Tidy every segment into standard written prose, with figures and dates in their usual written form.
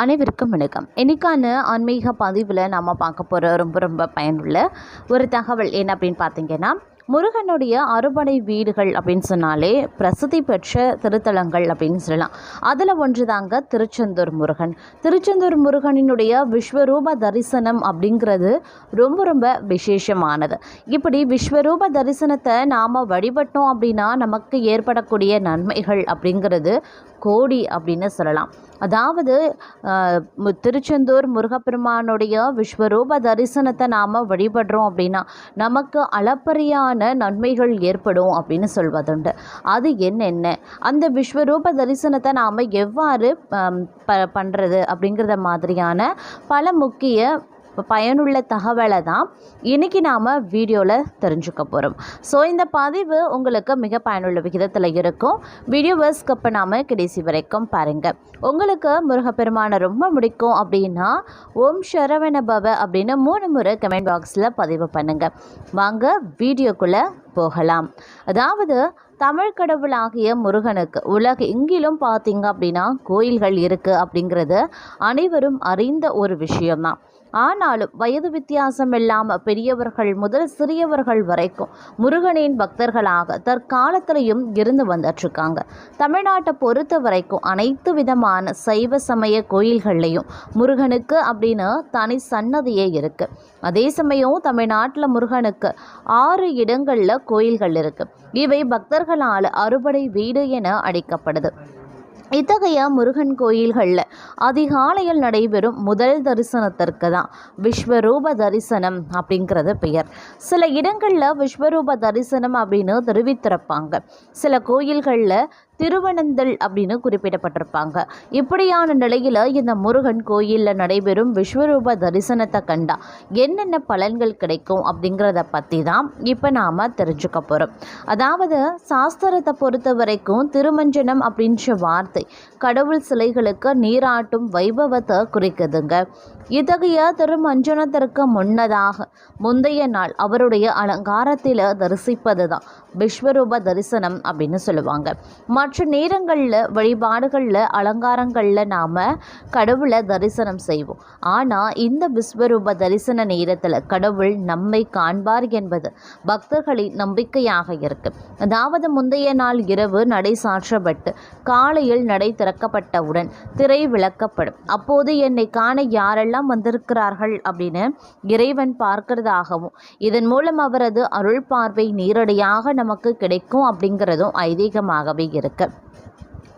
அனைவருக்கும் வணக்கம். இன்னைக்கான ஆன்மீக பதிவில் நாம் பார்க்க போகிற ரொம்ப பயனுள்ள ஒரு தகவல் என்ன அப்படின்னு பார்த்தீங்கன்னா, முருகனுடைய அறுபடை வீடுகள் அப்படின்னு சொன்னாலே பிரசித்தி பெற்ற திருத்தலங்கள் அப்படின்னு சொல்லலாம். அதில் ஒன்று தாங்க திருச்செந்தூர் முருகன். திருச்செந்தூர் முருகனினுடைய விஸ்வரூப தரிசனம் அப்படிங்கிறது ரொம்ப விசேஷமானது. இப்படி விஸ்வரூப தரிசனத்தை நாம் வழிபட்டோம் அப்படின்னா நமக்கு ஏற்படக்கூடிய நன்மைகள் அப்படிங்கிறது கோடி அப்படின்னு சொல்லலாம். அதாவது திருச்செந்தூர் முருகப்பெருமானுடைய விஸ்வரூப தரிசனத்தை நாம் வழிபடுறோம் அப்படின்னா நமக்கு அளப்பரியான நன்மைகள் ஏற்படும் அப்படின்னு சொல்வதுண்டு. அது என்னென்ன, அந்த விஸ்வரூப தரிசனத்தை நாம் எவ்வாறு பண்ணுறது அப்படிங்கிறத மாதிரியான பல முக்கிய பயனுள்ள தகவலை தான் இன்றைக்கி நாம் வீடியோவில் தெரிஞ்சுக்க போகிறோம். ஸோ இந்த பதிவு உங்களுக்கு மிக பயனுள்ள விகிதத்தில் இருக்கும். வீடியோவை ஸ்கிப் பண்ணாமல் கடைசி வரைக்கும் பாருங்கள். உங்களுக்கு முருகப்பெருமானை ரொம்ப பிடிக்கும் அப்படின்னா ஓம் சரவண பவ அப்படின்னு 3 முறை கமெண்ட் பாக்ஸில் பதிவு பண்ணுங்கள். வாங்க வீடியோக்குள்ளே போகலாம். அதாவது தமிழ் கடவுளாகிய முருகனுக்கு உலக எங்கிலும் பார்த்தீங்க அப்படின்னா கோயில்கள் இருக்குது அப்படிங்கிறது அனைவரும் அறிந்த ஒரு விஷயம்தான். ஆனாலும் வயது வித்தியாசம் இல்லாமல் பெரியவர்கள் முதல் சிறியவர்கள் வரைக்கும் முருகனின் பக்தர்களாக தற்காலத்திலையும் இருந்து வந்துட்டுருக்காங்க. தமிழ்நாட்டை பொறுத்த வரைக்கும் அனைத்து விதமான சைவ சமய கோயில்கள்லையும் முருகனுக்கு அப்படின்னு தனி சன்னதியே இருக்குது. அதே சமயம் தமிழ்நாட்டில் முருகனுக்கு 6 இடங்களில் கோயில்கள் இருக்குது. இவை பக்தர்களால் அறுபடை வீடு என அழைக்கப்படுது. இத்தகைய முருகன் கோயில்களில் அதிகாலையில் நடைபெறும் முதல் தரிசனத்திற்கு தான் விஸ்வரூப தரிசனம் அப்படிங்கிறது பெயர். சில இடங்களில் விஸ்வரூப தரிசனம் அப்படின்னு தெரிவித்திருப்பாங்க. சில கோயில்களில் திருவனந்தல் அப்படின்னு குறிப்பிடப்பட்டிருப்பாங்க. இப்படியான நிலையில் இந்த முருகன் கோயிலில் நடைபெறும் விஸ்வரூப தரிசனத்தை கண்டா என்னென்ன பலன்கள் கிடைக்கும் அப்படிங்கிறத பற்றி தான் இப்போ நாம் தெரிஞ்சுக்க போகிறோம். அதாவது சாஸ்திரத்தை பொறுத்த வரைக்கும் திருமஞ்சனம் அப்படின்ற வார்த்தை கடவுள் சிலைகளுக்கு நீராட்டும் வைபவத்தை குறிக்குதுங்க. இத்தகைய திருமஞ்சனத்திற்கு முந்தைய நாள் அவருடைய அலங்காரத்தில் தரிசிப்பது தான் விஸ்வரூப தரிசனம் அப்படின்னு சொல்லுவாங்க. மற்ற நேரங்களில் வழிபாடுகளில் அலங்காரங்களில் நாம் கடவுளை தரிசனம் செய்வோம். ஆனால் இந்த விஸ்வரூப தரிசன நேரத்தில் கடவுள் நம்மை காண்பார் என்பது பக்தர்களின் நம்பிக்கையாக இருக்கு. அதாவது முந்தைய நாள் இரவு நடை சாற்றப்பட்டு காலையில் நடை திறக்கப்பட்டவுடன் திரை விளக்கப்படும். அப்போது என்னை காண யாரெல்லாம் வந்திருக்கிறார்கள் அப்படின்னு இறைவன் பார்க்கிறதாகவும் இதன் மூலம் அவரது அருள் பார்வை நேரடியாக நமக்கு கிடைக்கும் அப்படிங்கிறதும் ஐதீகமாகவே இருக்கு.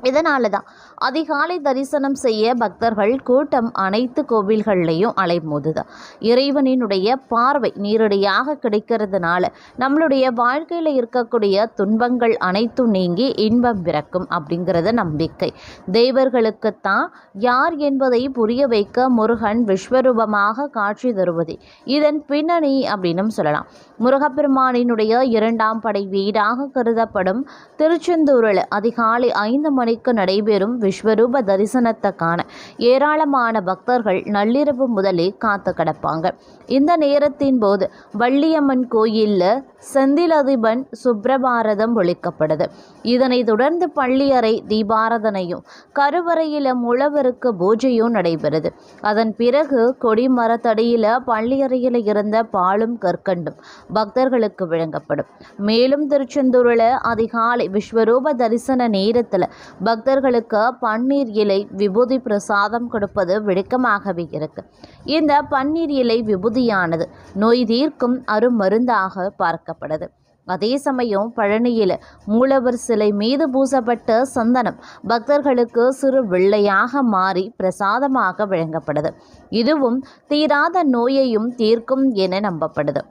இதனால தான் அதிகாலை தரிசனம் செய்ய பக்தர்கள் கூட்டம் அனைத்து கோவில்கள்லையும் அலைமோதுது. இறைவனினுடைய பார்வை நேரடியாக கிடைக்கிறதுனால நம்மளுடைய வாழ்க்கையில் இருக்கக்கூடிய துன்பங்கள் அனைத்தும் நீங்கி இன்பம் பிறக்கும் அப்படிங்கிறது நம்பிக்கை. தேவர்களுக்குத்தான் யார் என்பதை புரிய வைக்க முருகன் விஸ்வரூபமாக காட்சி தருவது இதன் பின்னணி அப்படின்னு சொல்லலாம். முருகப்பெருமானினுடைய 2ஆம் படை வீடாக கருதப்படும் திருச்செந்தூரில் அதிகாலை 5 மணிக்கு நடைபெறும் விஸ்வரூப தரிசனத்தை காண ஏராளமான பக்தர்கள் நள்ளிரவு முதலே காத்து கிடப்பாங்க. இந்த நேரத்தின் போது வள்ளியம்மன் கோயிலில் செந்திலதிபன் சுப்ரபாரதம் ஒழிக்கப்படுது. இதனை தொடர்ந்து பள்ளியறை தீபாரதனையும் கருவறையில் முழவருக்கு பூஜையும் நடைபெறுது. அதன் பிறகு கொடிமரத்தடியில் பள்ளியறையில் இருந்த பாலும் கற்கண்டும் பக்தர்களுக்கு வழங்கப்படும். மேலும் திருச்செந்தூரில் அதிகாலை விஸ்வரூப தரிசன நேரத்தில் பக்தர்களுக்கு பன்னீர் இலை விபூதி பிரசாதம் கொடுப்பது வழக்கமாகவே இருக்கு. இந்த பன்னீர் இலை விபூதியானது நோய் தீர்க்கும் அருமருந்தாக பார்க்கப்படுது. அதே சமயம் பழனியில் மூலவர் சிலை மீது பூசப்பட்ட சந்தனம் பக்தர்களுக்கு சிறு வெள்ளையாக மாறி பிரசாதமாக வழங்கப்படுது. இதுவும் தீராத நோயையும் தீர்க்கும் என நம்பப்படுது.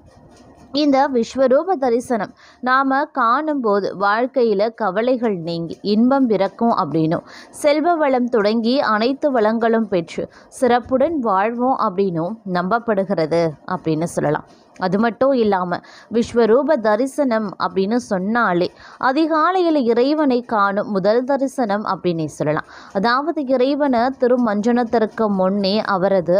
இந்த விஸ்வரூப தரிசனம் நாம் காணும்போது வாழ்க்கையில் கவலைகள் நீங்கி இன்பம் பிறக்கும் அப்படின்னும் செல்வ வளம் தொடங்கி அனைத்து வளங்களும் பெற்று சிறப்புடன் வாழ்வோம் அப்படின்னும் நம்பப்படுகிறது அப்படின்னு சொல்லலாம். அது மட்டும் இல்லாமல் விஸ்வரூப தரிசனம் அப்படின்னு சொன்னாலே அதிகாலையில் இறைவனை காணும் முதல் தரிசனம் அப்படின்னே சொல்லலாம். அதாவது இறைவனை திருமஞ்சனத்திற்கு முன்னே அவரது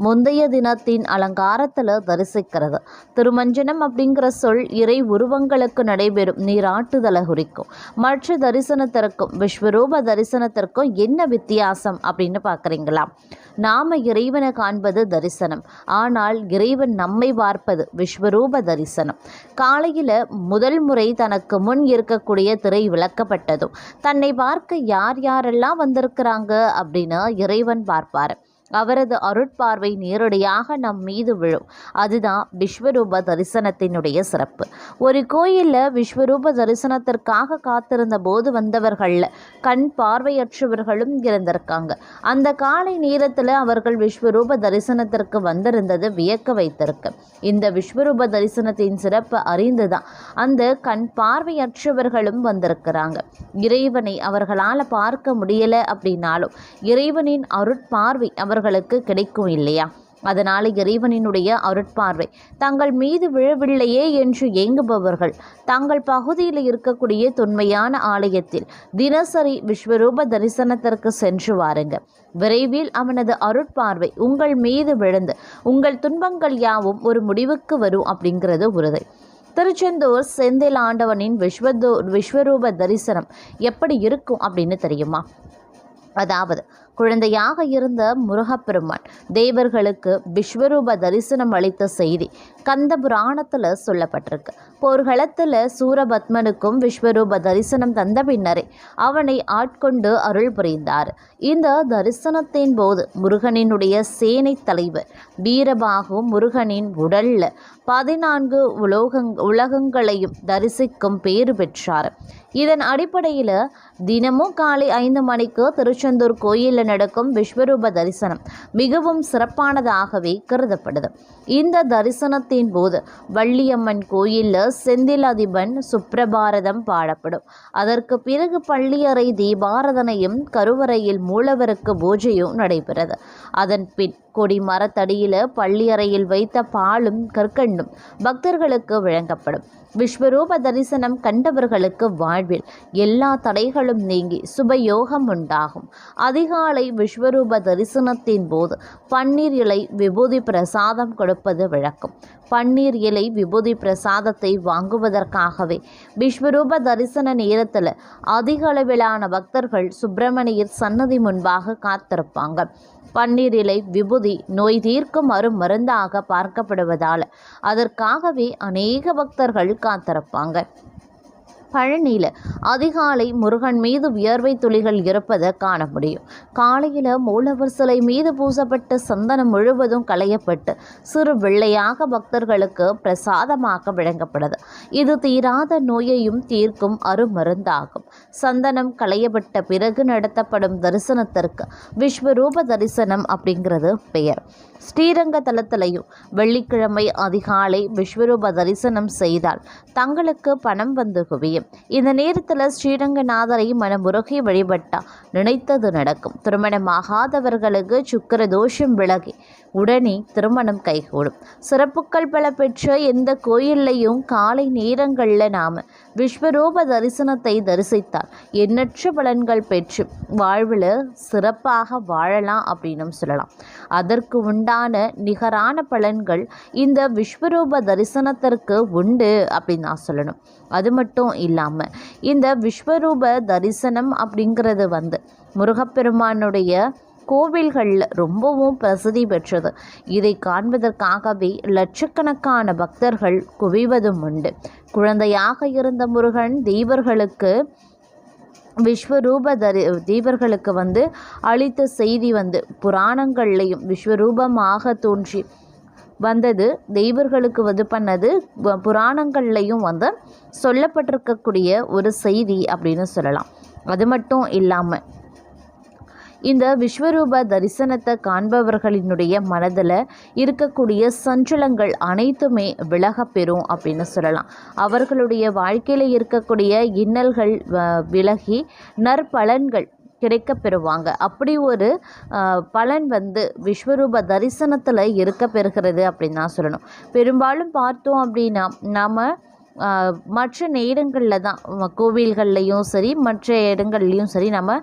முந்தைய தினத்தின் அலங்காரத்தில் தரிசிக்கிறது. திருமஞ்சனம் அப்படிங்கிற சொல் இறை உருவங்களுக்கு நடைபெறும் நீராட்டுதலை குறிக்கும். மற்ற தரிசனத்திற்கும் விஸ்வரூப தரிசனத்திற்கும் என்ன வித்தியாசம் அப்படின்னு பார்க்குறீங்களா? நாம் இறைவனை காண்பது தரிசனம், ஆனால் இறைவன் நம்மை பார்ப்பது விஸ்வரூப தரிசனம். காலையில் முதல் முறை தனக்கு முன் இருக்கக்கூடிய திரை விளக்கப்பட்டதும் தன்னை பார்க்க யார் யாரெல்லாம் வந்திருக்கிறாங்க அப்படின்னு இறைவன் பார்ப்பார். அவரது அருட்பார்வை நேரடியாக நம் மீது விழும். அதுதான் விஸ்வரூப தரிசனத்தினுடைய சிறப்பு. ஒரு கோயிலில் விஸ்வரூப தரிசனத்திற்காக காத்திருந்த போது வந்தவர்களில் கண் பார்வையற்றவர்களும் இருந்திருக்காங்க. அந்த காலை நேரத்தில் அவர்கள் விஸ்வரூப தரிசனத்திற்கு வந்திருந்தது வியக்க வைத்திருக்கு. இந்த விஸ்வரூப தரிசனத்தின் சிறப்பு அறிந்துதான் அந்த கண் பார்வையற்றவர்களும் வந்திருக்கிறாங்க. இறைவனை அவர்களால் பார்க்க முடியலை அப்படின்னாலும் இறைவனின் அருட்பார்வை அவர்களுக்கு கிடைக்கும் இல்லையா? அதனால் இறைவனினுடைய அருட்பார்வை தங்கள் மீது விழவில்லையே என்று ஏங்குபவர்கள் தங்கள் பகுதியில் இருக்கக்கூடிய தொன்மையான ஆலயத்தில் தினசரி விஸ்வரூப தரிசனத்திற்கு சென்று வாருங்க. விரைவில் அவனது அருட்பார்வை உங்கள் மீது விழுந்து உங்கள் துன்பங்கள் யாவும் ஒரு முடிவுக்கு வரும் அப்படிங்கிறது உறுதி. திருச்செந்தூர் செந்தில் ஆண்டவனின் விஸ்வரூப தரிசனம் எப்படி இருக்கும் அப்படின்னு தெரியுமா? அதாவது குழந்தையாக இருந்த முருகப்பெருமான் தேவர்களுக்கு விஸ்வரூப தரிசனம் அளித்த செய்தி கந்த புராணத்தில் சொல்லப்பட்டிருக்கு. போர்க்களத்தில் சூரபத்மனுக்கும் விஸ்வரூப தரிசனம் தந்த பின்னரே அவனை ஆட்கொண்டு அருள் புரிந்தார். இந்த தரிசனத்தின் போது முருகனினுடைய சேனை தலைவர் வீரபாகு முருகனின் உடல்ல 14 உலகங்களையும் தரிசிக்கும் பேறு பெற்றார். இதன் அடிப்படையில் தினமும் காலை 5 மணிக்கு திருச்செந்தூர் கோயிலில் நடக்கும் விஸ்வரூப தரிசனம் மிகவும் சிறப்பானதாகவே கருதப்படுது. இந்த தரிசனத்தின் போது வள்ளியம்மன் கோயிலில் செந்தில் அதிபன் சுப்பிரபாரதம் பாடப்படும். அதற்கு பிறகு பள்ளியறை தீபாரதனையும் கருவறையில் மூலவருக்கு பூஜையும் நடைபெறுது. அதன் பின் கொடி மரத்தடியில் பள்ளியறையில் வைத்த பாலும் கற்கண்டும் பக்தர்களுக்கு வழங்கப்படும். விஸ்வரூப தரிசனம் கண்டவர்களுக்கு வாழ்வில் எல்லா தடைகளும் நீங்கி சுபயோகம் உண்டாகும். அதிகாலை விஸ்வரூப தரிசனத்தின் போது பன்னீர் இலை விபூதி பிரசாதம் கொடுப்பது வழக்கம். பன்னீர் இலை விபூதி பிரசாதத்தை வாங்குவதற்காகவே விஸ்வரூப தரிசன நேரத்தில் அதிக அளவிலான பக்தர்கள் சுப்பிரமணியர் சன்னதி முன்பாக காத்திருப்பாங்க. பன்னீர் இலை விபூதி நோய் தீர்க்கும் மருந்தாக பார்க்கப்படுவதால் அதற்காகவே அநேக பக்தர்கள் காத்திருப்பாங்க. பழனியில் அதிகாலை முருகன் மீது வியர்வை துளிகள் இருப்பதை காண முடியும். காலையில் மூலவர் சிலை மீது பூசப்பட்ட சந்தனம் முழுவதும் களையப்பட்டு சிறு வெள்ளையாக பக்தர்களுக்கு பிரசாதமாக வழங்கப்படுது. இது தீராத நோயையும் தீர்க்கும் அருமருந்தாகும். சந்தனம் களையப்பட்ட பிறகு நடத்தப்படும் தரிசனத்திற்கு விஸ்வரூப தரிசனம் அப்படிங்கிறது பெயர். ஸ்ரீரங்க தலத்திலையும் வெள்ளிக்கிழமை அதிகாலை விஸ்வரூப தரிசனம் செய்தால் தங்களுக்கு பணம் வந்து குவியும். இந்த நேரத்தில் ஸ்ரீரங்கநாதரை மனமுருகி வழிபட்டால் நினைத்தது நடக்கும். திருமணமாகாதவர்களுக்கு சுக்கிர தோஷம் விலகி உடனே திருமணம் கைகூடும். சிறப்புகள் பல பெற்ற எந்த கோயிலையும் காலை நேரங்களில் நாம் விஸ்வரூப தரிசனத்தை தரிசித்தால் எண்ணற்ற பலன்கள் பெற்று வாழ்வில் சிறப்பாக வாழலாம் அப்படின்னு சொல்லலாம். அதற்கு உண்டான நிகரான பலன்கள் இந்த விஸ்வரூப தரிசனத்திற்கு உண்டு அப்படின்னு நான் சொல்லணும். அது மட்டும் இல்லாமல் இந்த விஸ்வரூப தரிசனம் அப்படிங்கிறது முருகப்பெருமானுடைய கோவில்களில் ரொம்பவும் பிரசித்தி பெற்றது. இதை காண்பதற்காகவே லட்சக்கணக்கான பக்தர்கள் குவிவதும் உண்டு. குழந்தையாக இருந்த முருகன் தேவர்களுக்கு தேவர்களுக்கு அளித்த செய்தி புராணங்கள்லையும் விஸ்வரூபமாக தோன்றி வந்தது. தெய்வர்களுக்கு பண்ணது புராணங்கள்லையும் சொல்லப்பட்டிருக்கக்கூடிய ஒரு செய்தி அப்படின்னு சொல்லலாம். அது மட்டும் இல்லாமல் இந்த விஸ்வரூப தரிசனத்தை காண்பவர்களினுடைய மனதில் இருக்கக்கூடிய சஞ்சலங்கள் அனைத்துமே விலகப்பெறும் அப்படின்னு சொல்லலாம். அவர்களுடைய வாழ்க்கையில் இருக்கக்கூடிய இன்னல்கள் விலகி நற்பலன்கள் கிடைக்க பெறுவாங்க. அப்படி ஒரு பலன் வந்து விஸ்வரூப தரிசனத்தில் இருக்க பெறுகிறது அப்படின்னு தான் சொல்லணும். பெரும்பாலும் பார்த்தோம் அப்படின்னா நாம் மற்ற நேரங்களில் தான் கோவில்கள்லையும் சரி மற்ற இடங்கள்லையும் சரி நம்ம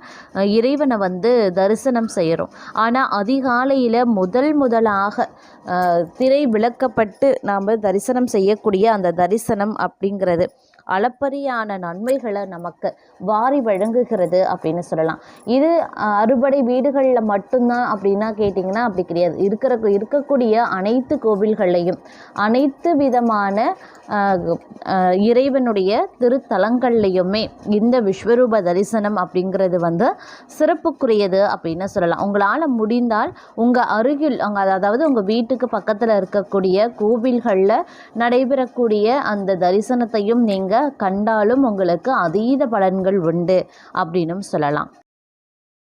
இறைவனை வந்து தரிசனம் செய்கிறோம். ஆனால் அதிகாலையில் முதலாக திரை விலக்கப்பட்டு நாம் தரிசனம் செய்யக்கூடிய அந்த தரிசனம் அப்படிங்கிறது அளப்பரியான நன்மைகளை நமக்கு வாரி வழங்குகிறது அப்படின்னு சொல்லலாம். இது அறுபடை வீடுகளில் மட்டும்தான் அப்படின்னா கேட்டிங்கன்னா அப்படி கிடையாது. இருக்கக்கூடிய அனைத்து கோவில்கள்லையும் அனைத்து விதமான இறைவனுடைய திருத்தலங்கள்லையுமே இந்த விஸ்வரூப தரிசனம் அப்படிங்கிறது வந்து சிறப்புக்குரியது அப்படின்னு சொல்லலாம். உங்களால் முடிந்தால் உங்கள் அருகில் அதாவது உங்கள் வீட்டுக்கு பக்கத்தில் இருக்கக்கூடிய கோவில்களில் நடைபெறக்கூடிய அந்த தரிசனத்தையும் நீங்கள் கண்டாலும் உங்களுக்கு அதீத பலன்கள் உண்டு அப்படின்னும் சொல்லலாம்.